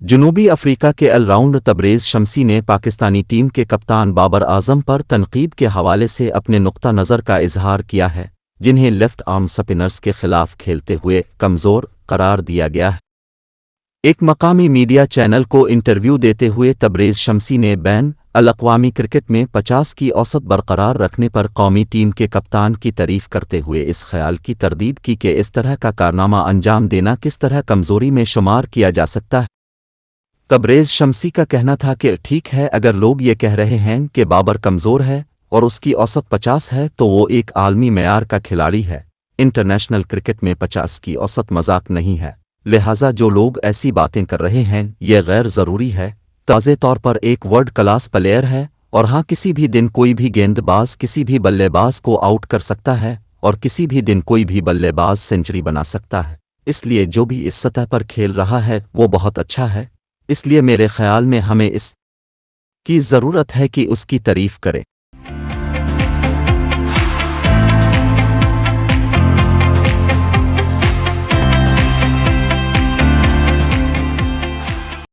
जनूबी अफ्रीका के ऑलराउंडर तबरेज़ शम्सी ने पाकिस्तानी टीम के कप्तान बाबर आजम पर तनकीद के हवाले से अपने नुक्ता नज़र का इजहार किया है, जिन्हें लेफ्ट आर्म स्पिनर्स के खिलाफ खेलते हुए कमज़ोर करार दिया गया है। एक मकामी मीडिया चैनल को इंटरव्यू देते हुए तबरेज़ शम्सी ने बैन अल-अक़वामी क्रिकेट में 50 की औसत बरकरार रखने पर कौमी टीम के कप्तान की तारीफ करते हुए इस ख्याल की तरदीद की कि इस तरह का कारनामा अंजाम देना किस तरह कमज़ोरी में शुमार किया जा सकता है। तबरेज़ शम्सी का कहना था कि ठीक है, अगर लोग ये कह रहे हैं कि बाबर कमज़ोर है और उसकी औसत 50 है तो वो एक आलमी मेयार का खिलाड़ी है। इंटरनेशनल क्रिकेट में 50 की औसत मजाक नहीं है, लिहाजा जो लोग ऐसी बातें कर रहे हैं ये गैर ज़रूरी है। ताज़े तौर पर एक वर्ल्ड क्लास प्लेयर है और हाँ, किसी भी दिन कोई भी गेंदबाज किसी भी बल्लेबाज को आउट कर सकता है और किसी भी दिन कोई भी बल्लेबाज सेंचुरी बना सकता है। इसलिए जो भी इस सतह पर खेल रहा है वो बहुत अच्छा है, इसलिए मेरे ख्याल में हमें इस की ज़रूरत है कि उसकी तारीफ करें।